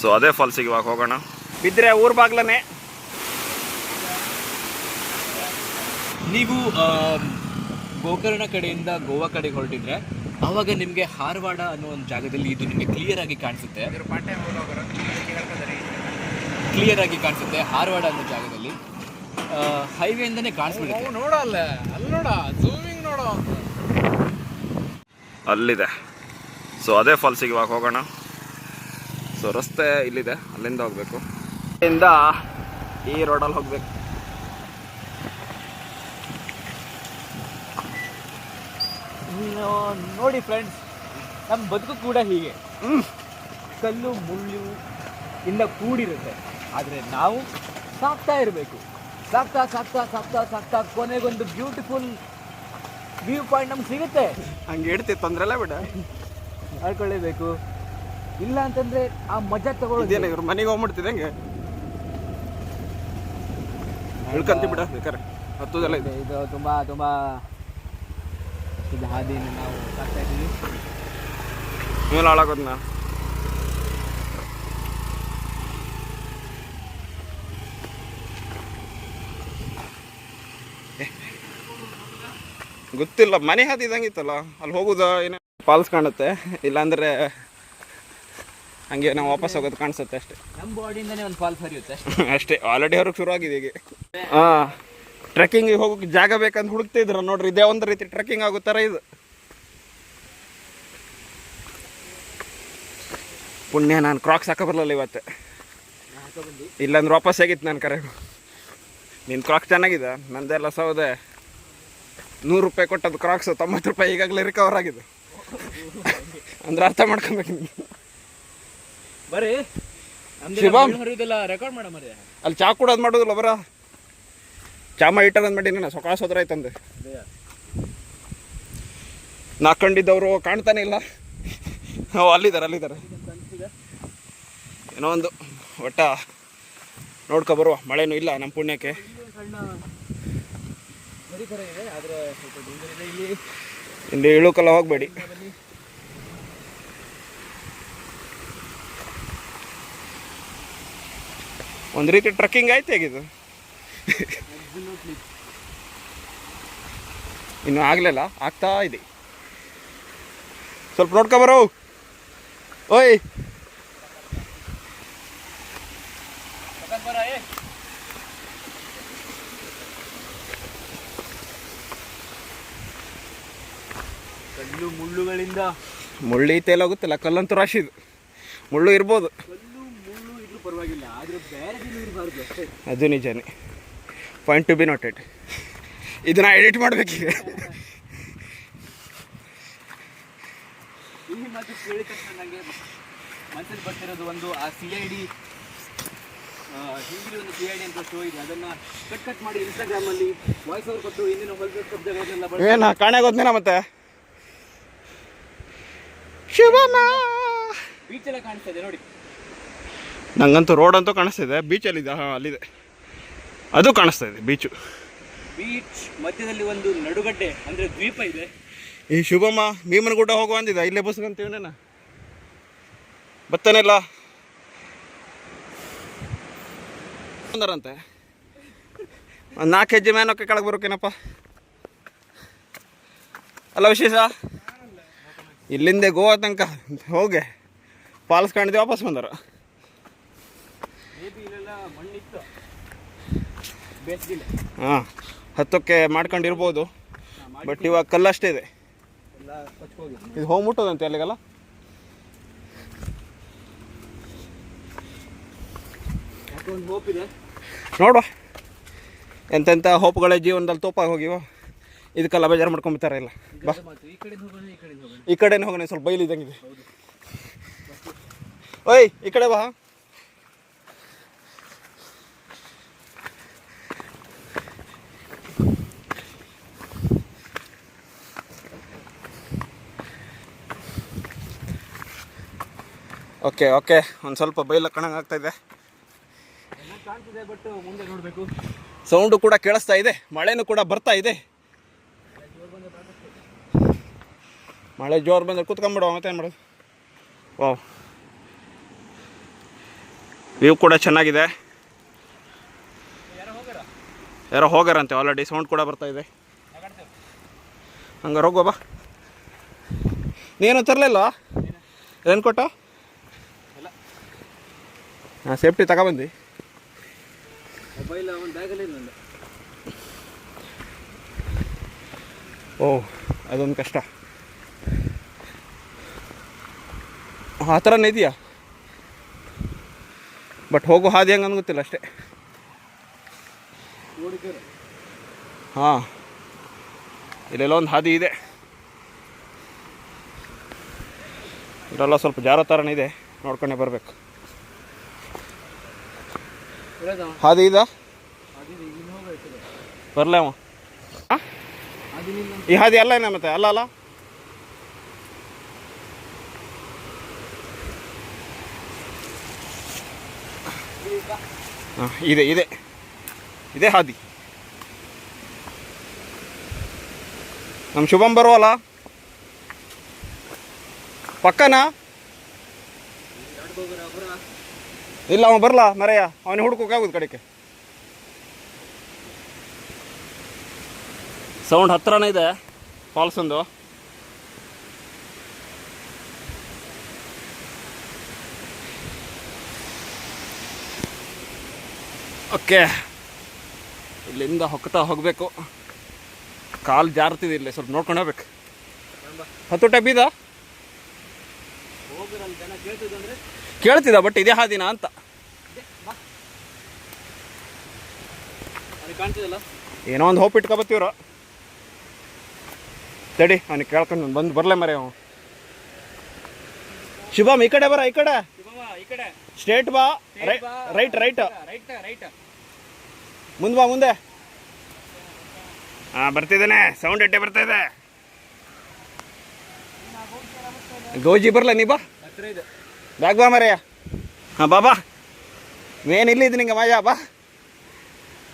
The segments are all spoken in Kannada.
ಸೊ ಅದೇ ಫಾಲ್ಸಿಗೆ ಇವಾಗ ಹೋಗೋಣ. ಬಿದ್ದರೆ ಊರ್ ಬಾಗ್ಲನೇ. ನೀವು ಗೋಕರ್ಣ ಕಡೆಯಿಂದ ಗೋವಾ ಕಡೆಗೆ ಹೊರಟಿದ್ರೆ ಆವಾಗ ನಿಮಗೆ ಹಾರವಾಡ ಅನ್ನೋ ಒಂದು ಜಾಗದಲ್ಲಿ ಇದು ನಿಮಗೆ ಕ್ಲಿಯರ್ ಆಗಿ ಕಾಣಿಸುತ್ತೆ. ಹಾರವಾಡ ಅನ್ನೋ ಜಾಗದಲ್ಲಿ ಹೈವೇಯಿಂದನೇ ಕಾಣಿಸ್ಬಿಡುತ್ತೆ. ನೋಡಲ್ಲ ಅಲ್ಲಿ ನೋಡ ಝೂಮಿಂಗ್ ನೋಡೋ ಅಲ್ಲಿದೆ. ಸೊ ಅದೇ ಫಾಲ್ಸಿಗೆ ಇವಾಗ ಹೋಗೋಣ. ಸೊ ರಸ್ತೆ ಇಲ್ಲಿದೆ, ಅಲ್ಲಿಂದ ಹೋಗ್ಬೇಕು. ಇಲ್ಲಿಂದ ಈ ರೋಡಲ್ಲಿ ಹೋಗ್ಬೇಕು. ನೋಡಿ ಫ್ರೆಂಡ್ಸ್, ನಮ್ಮ ಬದುಕು ಕೂಡ ಹೀಗೆ ಕಲ್ಲು ಮುಳ್ಳು ಇಂದ ಕೂಡಿರುತ್ತೆ. ಆದರೆ ನಾವು ಸಾಕ್ತಾ ಇರಬೇಕು. ಸಾಕ್ತಾ ಸಾಕ್ತಾ ಸಾಕ್ತಾ ಸಾಕ್ತಾ ಕೊನೆಗೊಂದು ಬ್ಯೂಟಿಫುಲ್ ವ್ಯೂ ಪಾಯಿಂಟ್ ನಮ್ಗೆ ಸಿಗುತ್ತೆ. ಹಂಗೆ ಇಡ್ತಿ ತೊಂದರೆ ಇಲ್ಲ ಬಿಡ, ಮಾಡ್ಕೊಳ್ಳೇಬೇಕು. ಇಲ್ಲ ಅಂತಂದ್ರೆ ಆ ಮಜಾ ತಗೊಳ್ಳೋದೇನ. ಇವ್ರು ಮನೆಗೆ ಹೋಗ್ಬಿಡ್ತಿದೆ ಹಂಗೆ ಇಳ್ಕಂತಿ ಬಿಡ ಬೇಕಾರೆ ಹತ್ತುದೆಲ್ಲ ಇದೆ. ಇದು ತುಂಬಾ ತುಂಬಾ ಇದು ಹಾದಿನ ನಾವು ಸಾಕ್ತಾ ಇದ್ದೀವಿ. ಮೇಲೆ ಹಾಳಾಗೋದ್ನ ಗೊತ್ತಿಲ್ಲ. ಮನೆ ಹಾದಿ ಇದ್ದಂಗಿತ್ತಲ್ಲ, ಅಲ್ಲಿ ಹೋಗುದ ಏನೋ ಫಾಲ್ಸ್ ಕಾಣುತ್ತೆ. ಇಲ್ಲಾಂದ್ರೆ ಹಂಗೆ ನಾವು ವಾಪಸ್ ಹೋಗೋದು ಕಾಣಿಸುತ್ತೆ ಅಷ್ಟೇ. ನಮ್ಮ ಬಾಡಿಯಿಂದನೇ ಒಂದು ಫಾಲ್ಸ್ ಹರಿಯುತ್ತೆ ಅಷ್ಟೇ. ಆಲ್ರೆಡಿ ಹೊರಗೆ ಶುರು ಆಗಿದೆ ಈಗ. ಟ್ರೆಕ್ಕಿಂಗಿಗೆ ಹೋಗೋಕೆ ಜಾಗ ಬೇಕಂತ ಹುಡುಕ್ತಿದ್ರು ನೋಡ್ರಿ. ಇದೇ ಒಂದು ರೀತಿ ಟ್ರೆಕ್ಕಿಂಗ್ ಆಗೋ ಥರ ಇದು. ಪುಣ್ಯ ನಾನು ಕ್ರಾಕ್ಸ್ ಹಾಕೋ ಬರಲಿಲ್ಲ ಇವತ್ತು. ಇಲ್ಲಾಂದ್ರೆ ವಾಪಸ್ ಆಗಿತ್ತು ನಾನು ಕರೆ. ನಿನ್ನ ಕ್ರಾಕ್ಸ್ ಚೆನ್ನಾಗಿದೆ, ನಂದೆಲ್ಲ ಸೌದೆ 100 ರೂಪಾಯಿ ಕೊಟ್ಟದ್ದು ಕ್ರಾಕ್ಸು 90 ರೂಪಾಯಿ ಈಗಾಗಲೇ ರಿಕವರ್ ಆಗಿದೆ. ಅಂದ್ರೆ ಅರ್ಥ ಮಾಡ್ಕೊಬೇಕು ನೀವು. ಬರೀ ಶಿವಮ್ ರೆಕಾರ್ಡ್ ಮಾಡ ಮರಿ ಅಲ್ಲಿ ಚಾ ಕೂಡೋದು ಮಾಡೋದಿಲ್ಲ. ಬರ ಚಾಮ ಇಟ್ಟದಂದು ಮಾಡಿ ನಾನು ಸೊಕಾಸ ಹೋದ್ರ ಆಯ್ತಂದೆ. ನಾ ಕಂಡಿದ್ದವರು ಕಾಣ್ತಾನೆ ಇಲ್ಲ. ಅಲ್ಲಿದ್ದಾರೆ ಏನೋ ಒಂದು ಒಟ್ಟ ನೋಡ್ಕೊ ಬರುವ. ಮಳೆನೂ ಇಲ್ಲ ನಮ್ಮ ಪುಣ್ಯಕ್ಕೆ. ಇಲ್ಲಿ ಇಳುಕಲ್ಲ ಹೋಗ್ಬೇಡಿ. ಒಂದು ರೀತಿ ಟ್ರೆಕ್ಕಿಂಗ್ ಆಯ್ತು ಹೇಗಿದ್ದು. ಇನ್ನು ಆಗ್ಲಿಲ್ಲ, ಆಗ್ತಾ ಇದೆ. ಸ್ವಲ್ಪ ನೋಡ್ಕೊ ಬರೋ. ಓಯ್ ಕಲ್ಲು ಮುಳ್ಳುಗಳಿಂದ ಮುಳ್ಳು ತೇಲಾಗುತ್ತಲ್ಲ, ಕಲ್ಲಂತೂ ರಾಶಿ ಇದು. ಮುಳ್ಳು ಇರ್ಬೋದು, ಕಲ್ಲು ಮುಳ್ಳು ಇದ್ರೂ ಪರವಾಗಿಲ್ಲ, ಆದ್ರೆ ಬೇರೆ ಇರಬಾರ್ದು ಅಷ್ಟೇ. ಅದು ನಿಜಾನೇ. Point to be noted. ಇದನ್ನ ಎಡಿಟ್ ಮಾಡ್ಬೇಕೀಗ. ಈ ಮಾತು ಕೇಳಿದ ತಕ್ಷಣ ನನಗೆ ಮನಸ್ಸಲ್ಲಿ ಬರ್ತಿರೋದು ಒಂದು ಆ CID ಹಿಂದಿ ಒಂದು CID ಅಂತ ಶೋ ಇದೆ. ಅದನ್ನ ಕಟ್ ಮಾಡಿ ಇನ್ಸ್ಟಾಗ್ರಾಮಲ್ಲಿ ವಾಯ್ಸ್ ಓವರ್ ಕೊಟ್ಟು ಇಂದಿನ ಹೊಲಗಳೆಲ್ಲ ಏನ ಕಾಣಾಗೋದ್ನೇನ ಮತ್ತೆ ಶಿವಮ್ಮ ಬೀಚ್ ಎಲ್ಲ ಕಾಣಿಸ್ತಾ ಇದೆ ನೋಡಿ. ನಂಗಂತೂ ರೋಡ್ ಅಂತೂ ಕಾಣಿಸ್ತಿದೆ. ಬೀಚಲ್ಲಿದೆ, ಹಾಂ ಅಲ್ಲಿದೆ, ಅದು ಕಾಣಿಸ್ತಾ ಇದೆ ಬೀಚು. ಬೀಚ್ ಮಧ್ಯದಲ್ಲಿ ಒಂದು ನಡುಗಡ್ಡೆ ಅಂದ್ರೆ ದ್ವೀಪ ಇದೆ. ಈ ಶುಭಮ್ಮ ಭೀಮನಗುಡ್ಡ ಹೋಗುವ ಅಂದಿದ್ದ. ಇಲ್ಲೇ ಬಸ್ಗಂತೀವನೇನ ಬತ್ತಾನೆಲ್ಲ ಅಂತಾರಂತೆ. ಒಂದು 4 ಹೆಜ್ಜೆ ಮೇನಕ್ಕೆ ಕೆಳಗೆ ಬರೋಕೇನಪ್ಪ ಅಲ್ಲ ವಿಶೇಷ. ಇಲ್ಲಿಂದ ಗೋವಾ ತನಕ ಹೋಗಿ ಫಾಲ್ಸ್ ಕಾಣಿದೆ ವಾಪಸ್ ಬಂದಾರ. ಹಾಂ, ಹತ್ತಕ್ಕೆ ಮಾಡ್ಕೊಂಡಿರ್ಬೋದು. ಬಟ್ ಇವಾಗ ಕಲ್ಲಷ್ಟೇ ಇದೆ. ಇದು ಹೋಗ್ಬಿಟ್ಟೋದಂತೆ ಅಲ್ಲಿಗೆಲ್ಲ. ನೋಡುವ ಎಂತೆಂಥ ಹೋಪ್ಗಳೇ ಜೀವನದಲ್ಲಿ ತೋಪಾಗಿ ಹೋಗಿವ. ಇದಕ್ಕೆಲ್ಲ ಬೇಜಾರು ಮಾಡ್ಕೊಂಬಿಡ್ತಾರೆ. ಇಲ್ಲ ಬಾ, ಈ ಕಡೆನೇ ಹೋಗೋಣ. ಸ್ವಲ್ಪ ಬೈಲಿದ್ದಂಗಿದೆ. ಓಯ್ ಈ ಕಡೆ ಬಾ. ಓಕೆ ಓಕೆ, ಒಂದು ಸ್ವಲ್ಪ ಬೈಲ ಕಣಂಗೆ ಆಗ್ತಾಯಿದೆ. ಬಟ್ ಮುಂದೆ ನೋಡಬೇಕು. ಸೌಂಡು ಕೂಡ ಕೇಳಿಸ್ತಾ ಇದೆ, ಮಳೆನೂ ಕೂಡ ಬರ್ತಾ ಇದೆ. ಮಳೆ ಜೋರು ಬಂದರೆ ಕೂತ್ಕೊಂಡ್ಬಿಡುವ, ಮತ್ತೇನು ಮಾಡೋದು. ವಾವ್, ವ್ಯೂ ಕೂಡ ಚೆನ್ನಾಗಿದೆ. ಯಾರೋ ಹೋಗಾರಂತೆ ಆಲ್ರೆಡಿ, ಸೌಂಡ್ ಕೂಡ ಬರ್ತಾ ಇದೆ. ಹಂಗಾರೆ ಹೋಗುವ ಬಾ. ನೀನು ತರಲಿಲ್ಲ ಏನು ಕೊಟ್ಟ? ಹಾಂ, ಸೇಫ್ಟಿ ತಗೊಬಂದು. ಮೊಬೈಲ್ ಅವನ ಬ್ಯಾಗಲ್ಲಿ ನಂದು. ಓಹ್, ಅದೊಂದು ಕಷ್ಟ. ಆ ಥರನೇ ಇದೆಯಾ? ಬಟ್ ಹೋಗೋ ಹಾದಿ ಹೆಂಗೆ ಗೊತ್ತಿಲ್ಲ ಅಷ್ಟೇ. ಹಾಂ, ಇಲ್ಲೆಲ್ಲ ಒಂದು ಹಾದಿ ಇದೆ. ಇಲ್ಲೆಲ್ಲ ಸ್ವಲ್ಪ ಜಾರೋ ಥರನೇ ಇದೆ, ನೋಡ್ಕೊಂಡೇ ಬರಬೇಕು. ಹಾದಿ ಇದಾ? ಬರಲ ಅವ? ಈ ಹಾದಿ ಅಲ್ಲ ಏನ ಮತ್ತೆ? ಅಲ್ಲ ಅಲ್ಲ, ಹಾಂ, ಇದೆ ಇದೆ ಇದೇ ಹಾದಿ. ನಮ್ಮ ಶುಭಂ ಬರುವಲ್ಲ ಪಕ್ಕನಾ? ಇಲ್ಲ, ಅವ ಬರಲ್ಲ ಮರೆಯ, ಅವನಿಗೆ ಹುಡ್ಕೋಕ್ಕಾಗೋದು ಕಡೆಗೆ. ಸೌಂಡ್ ಹತ್ರನೇ ಇದೆ ಫಾಲ್ಸ್ ಒಂದು. ಓಕೆ, ಇಲ್ಲಿಂದ ಹೊಕ್ತಾ ಹೋಗಬೇಕು. ಕಾಲು ಜಾರ್ತಿದೆ, ಇಲ್ಲಿ ಸ್ವಲ್ಪ ನೋಡ್ಕೊಂಡು ಹೋಗ್ಬೇಕು. 10 ಟೈಪ್ ಇದ ಕೇಳ್ತಿದ್ದ, ಬಟ್ ಇದೇ ಹಾದಿನ ಅಂತ ಕಾಣ್ತಿದಲ್ಲ. ಏನೋ ಒಂದು ಹೋಪ್ ಇಟ್ಕೊಬತ್ತೀವ್ರ. ತಡಿ, ಅವನಿಗೆ ಕೇಳ್ಕೊಂಡು ಬಂದು ಬರಲೇ ಮರೆ ಅವ. ಶುಭಮ್, ಈ ಕಡೆ ಬರ, ಈ ಕಡೆ ಸ್ಟ್ರೇಟ್ ಬಾ. ರೈಟ್ ರೈಟ್ ಮುಂದೆ ಬಾ, ಮುಂದೆ. ಹಾಂ, ಬರ್ತಿದ್ದೇನೆ. ಸೌಂಡ್ ಎಟ್ಟೆ ಬರ್ತಾ ಇದೆ. ಗೌಜಿ ಬರಲ್ಲ, ನೀ ಬಾ, ಬ್ಯಾಗ್ ಬಾ ಮರೆಯ. ಹಾಂ, ಬಾಬಾ, ಮೇನ್ ಇಲ್ಲಿ ಇದ್ದೀನಿ ನಿಂಗೆ ಮಾಯಾ ಬಾ.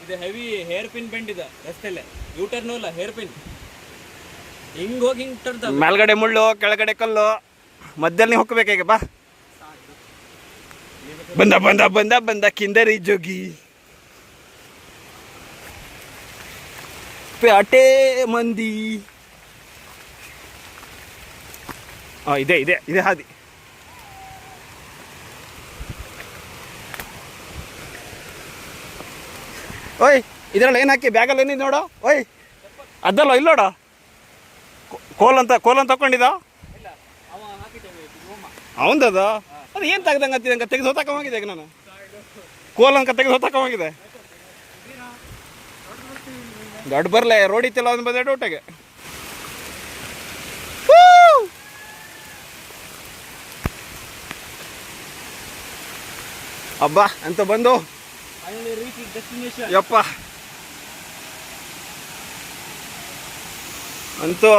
ಇದು ಹೆವಿ ಹೇರ್ ಪಿನ್ ಬೆಂಡ್ ಇದೆ ರಸ್ತೆಲ್ಲೇ. ಯೂಟರ್ನು ಇಲ್ಲ, ಹೇರ್ ಪಿನ್. ಹಿಂಗೆ ಹೋಗಿ ಹಿಂಗೆ ತರ್ತ. ಮೇಲ್ಗಡೆ ಮುಳ್ಳು, ಕೆಳಗಡೆ ಕಲ್ಲು, ಮಧ್ಯದಲ್ಲಿ ಹೋಗ್ಬೇಕೀಗ ಬಾ. ಬಂದ ಬಂದ ಬಂದ ಬಂದ ಕಿಂದರಿ ಜೋಗಿ ಪೇಟೆ ಮಂದಿ. ಇದೆ ಇದೆ ಇದೆ ಹಾದಿ. ಓಯ್, ಇದ್ರಲ್ಲಿ ಏನು ಹಾಕಿ ಬ್ಯಾಗಲ್ಲಿ ಏನಿದೆ ನೋಡು. ಓಯ್, ಅದಲ್ಲ ಇಲ್ಲಿ ನೋಡ, ಕೋಲಂತ ತಗೊಂಡಿದ್ದ ಅವಂದದ. ಅದು ಏನು ತೆಗ್ದಂಗೆ ಹತ್ತಿದಂಗೆ ತೆಗೆದು ಹೊತ್ತಾಕೋಗಿದೆ. ಈಗ ನಾನು ಕೋಲಂಕ ತೆಗೆದು ಹೊತ್ತಾಕೋಗಿದೆ. ದೊಡ್ಡ ಬರಲೇ, ರೋಡ್ ಇತ್ತಿಲ್ಲ ಅದನ್ನ ಬಂದೆ ಒಟ್ಟಿಗೆ. ಹಬ್ಬ ಅಂತ ಬಂದು ಯಪ್ಪ ಅಂತೂ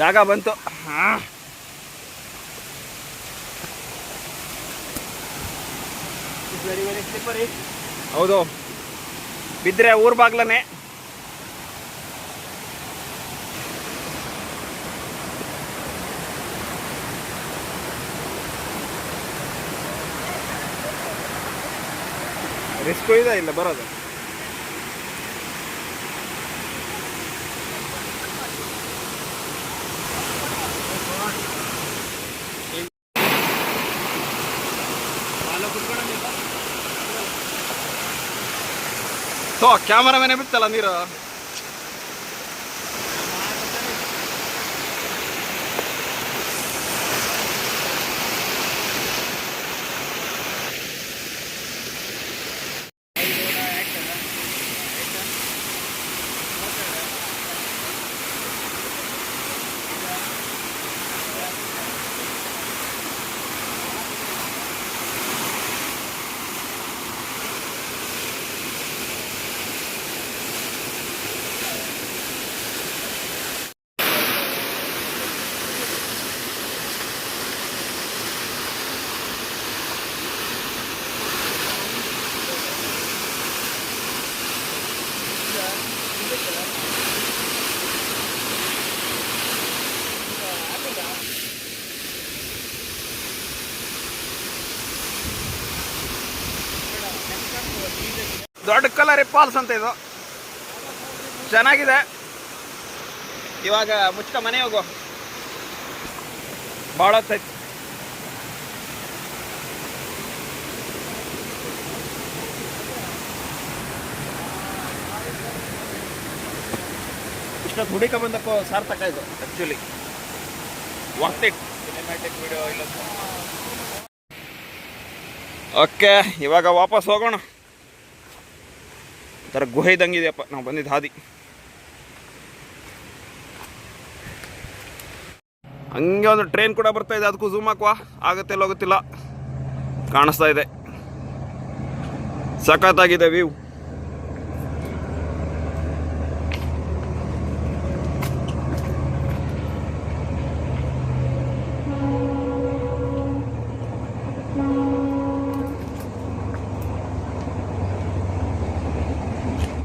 ಜಾಗ ಬಂತು. ಹಾಂ, ಹೌದು, ಬಿದ್ದರೆ ಊರ್ ಬಾಗ್ಲನೇ. ರಿಸ್ಕು ಇದೆ ಇಲ್ಲ ಬರೋದು. ಸೊ ಕ್ಯಾಮರಾಮೇನೆ ಬಿತ್ತಲ್ಲ ನೀರು. ದೊಡ್ಡ ಕಲರಿ ಫಾಲ್ಸ್ ಅಂತ ಇದು ಚೆನ್ನಾಗಿದೆ. ಇವಾಗ ಮುಚ್ಕ ಮನೆ ಹೋಗು, ಭಾಳ ಹೊತ್ತೈತಿ. ಇಷ್ಟೊತ್ತು ಹುಡುಕ ಬಂದಕ್ಕೂ ಸಾರ್ಥಕ ಇದು actually. Worth it. Cinematic video ಇಲ್ಲ. ಓಕೆ, ಇವಾಗ ವಾಪಸ್ ಹೋಗೋಣ. ಥರ ಗುಹೆ ಇದ್ದಂಗಿದೆಯಪ್ಪ ನಾವು ಬಂದಿದ್ದು ಹಾದಿ. ಹಂಗೆ ಒಂದು ಟ್ರೈನ್ ಕೂಡ ಬರ್ತಾ ಇದೆ, ಅದಕ್ಕೂ ಝೂಮ್ ಹಾಕುವ. ಆಗುತ್ತೆ ಹೋಗುತ್ತಿಲ್ಲ, ಕಾಣಿಸ್ತಾ ಇದೆ. ಸಖತ್ತಾಗಿದೆ ವ್ಯೂ.